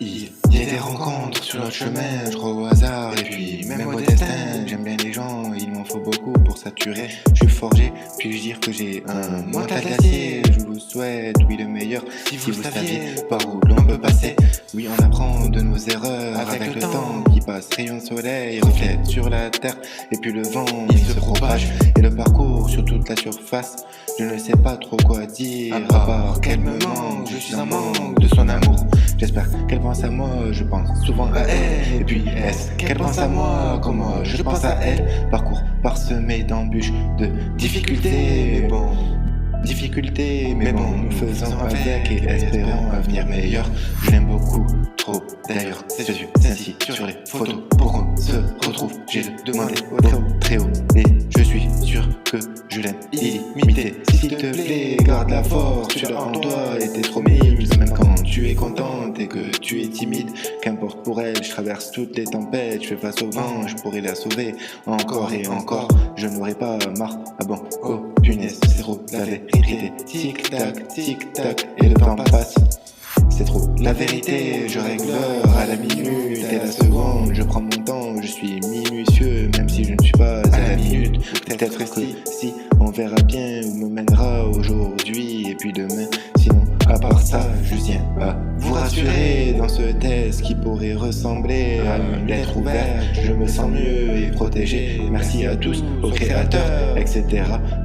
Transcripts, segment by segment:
Il y a des rencontres sur notre chemin, je crois au hasard et puis même au destin. J'aime bien les gens, il m'en faut beaucoup pour saturer. Je suis forgé, puis-je dire que j'ai un mental d'acier. Je vous souhaite, oui, le meilleur. Si vous saviez par où l'on peut passer. Oui, on apprend de nos erreurs avec le temps qui passe. Rayon de soleil reflète sur la terre et puis le vent il se propage. Et le parcours sur toute la surface, je ne sais pas trop quoi dire. À part qu'elle me manque, je suis en manque de son amour. J'espère qu'elle pense à moi, je pense souvent à elle. Et puis est-ce qu'elle pense à moi comme moi je pense à elle? Parcours parsemé d'embûches, de difficultés, mais bon, nous faisons avec et espérons un avenir meilleur. Je l'aime beaucoup, trop d'ailleurs, ses yeux ainsi sur les photos. Pour qu'on se retrouve, j'ai demandé au très haut et je suis sûr que je l'aime illimité. S'il te plaît, garde la force, tu l'as en toi et t'es trop mime. Même quand tu es contente et que tu es timide, qu'importe pour elle, je traverse toutes les tempêtes, je fais face au vent, je pourrais la sauver encore et encore. Je n'aurai pas marre, ah bon, oh punaise, c'est trop la vérité. Tic tac, et le temps passe. C'est trop la vérité, je règle l'heure à la minute et la seconde. Je prends mon temps, je suis minutieux, même si je ne suis pas à la minute. Peut-être si on verra bien où me mènera aujourd'hui et puis demain. Sinon, à part ça, je tiens à vous rassurer dans ce test qui pourrait ressembler à une lettre ouverte. Je me sens mieux et protégé. Merci à tous, aux créateurs, etc.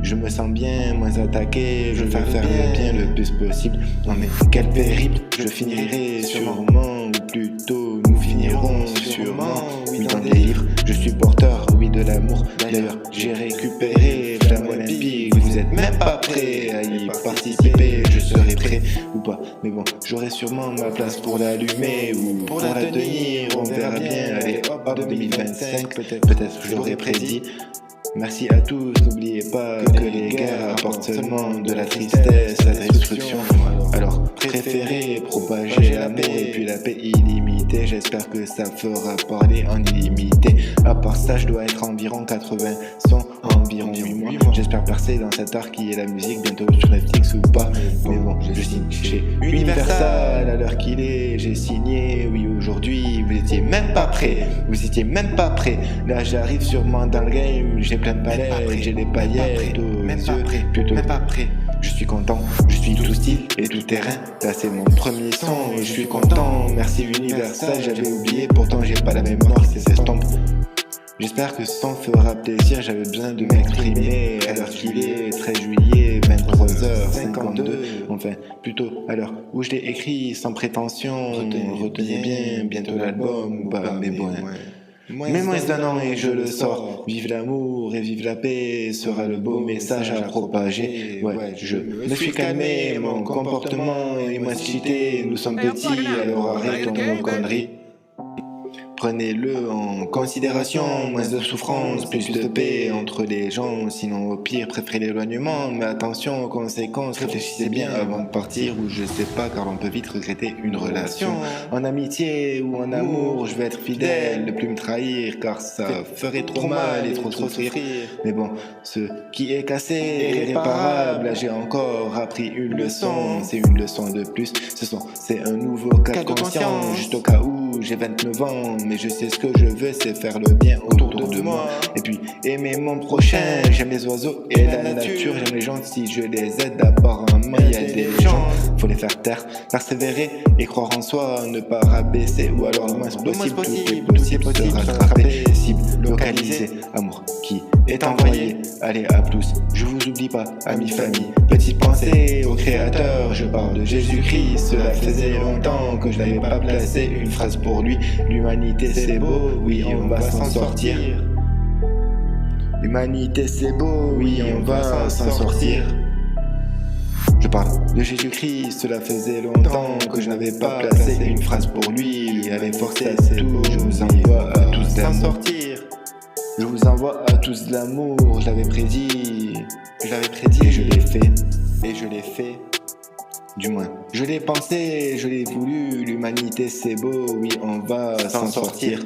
Je me sens bien, moins attaqué. Je vais faire le bien le plus possible. Non mais quel périple, je finirai sûrement, ou plutôt nous finirons sûrement. Oui, dans les livres, je suis porteur, oui, de l'amour. D'ailleurs, j'ai récupéré Flamme Olympique. Vous êtes même pas prêts à y participer. Je serai prêt ou pas, mais bon, j'aurai sûrement ma place pour l'allumer ou pour la tenir. On verra bien. Allez, hop, 2025, peut-être je l'aurais prédit. Merci à tous, n'oubliez pas que les guerres apportent seulement de la tristesse, la destruction. Alors préférez propager la paix et puis la paix illimitée. J'espère que ça fera parler en illimité. À part ça, je dois être environ 80 sons, environ 8 mois. J'espère percer dans cet art qui est la musique, bientôt sur Netflix ou pas. Mais bon, je signe chez Universal à l'heure qu'il est. J'ai signé, oui, aujourd'hui. Vous étiez même pas prêts, Là, j'arrive sûrement dans le game. J'ai plein de palettes, j'ai des paillettes aux yeux, plutôt même pas prêt. Je suis content, je suis tout style et tout terrain. Là c'est mon premier son et je suis content. Merci Universal, j'avais oublié, pourtant j'ai pas la mémoire qui s'estompe. J'espère que ce son fera plaisir, j'avais besoin de m'exprimer à l'heure qu'il est, 13 juillet, 23h52. Enfin, plutôt à l'heure où je l'ai écrit, sans prétention. Retenez bien, bientôt l'album ou pas, mais bon. Mais moins d'un an et je le sors. Vive l'amour et vive la paix sera le beau message à propager. Ouais, je me suis calmé, mon comportement est moins cité. Nous sommes petits, alors arrêtons nos conneries. Prenez-le en considération, moins de souffrance, plus de paix entre les gens. Sinon au pire, préférez l'éloignement. Mais attention aux conséquences, réfléchissez bien avant de partir. Ou je sais pas, car on peut vite regretter une relation. En amitié ou en amour, je vais être fidèle, ne plus me trahir, car ça ferait trop mal et trop souffrir. Mais bon, ce qui est cassé est irréparable. Là j'ai encore appris une leçon, c'est une leçon de plus. C'est un nouveau cas de conscience, juste au cas où j'ai 29 ans. Mais je sais ce que je veux, c'est faire le bien autour de moi. Et puis aimer mon prochain, j'aime les oiseaux et la nature. J'aime les gens si je les aide, apparemment il y a des gens. Faut les faire taire, persévérer et croire en soi. Ne pas rabaisser ou alors le moins possible se rattraper. Cible localisée, amour qui est envoyé. Allez à plus, je vous oublie pas, amis, famille. Petite pensée au créateur, je parle de Jésus-Christ. Cela faisait longtemps que je n'avais pas placé une phrase pour lui. L'humanité c'est beau, oui on va s'en sortir. L'humanité c'est beau, oui on va s'en sortir. Je parle de Jésus-Christ, cela faisait longtemps que je n'avais pas placé une phrase pour lui. Il avait forcé assez beau, je vous envoie à tous d'amour. Je vous envoie à tous de l'amour, je l'avais prédit et je l'ai fait. Du moins, je l'ai pensé, je l'ai voulu, l'humanité c'est beau, oui on va s'en sortir.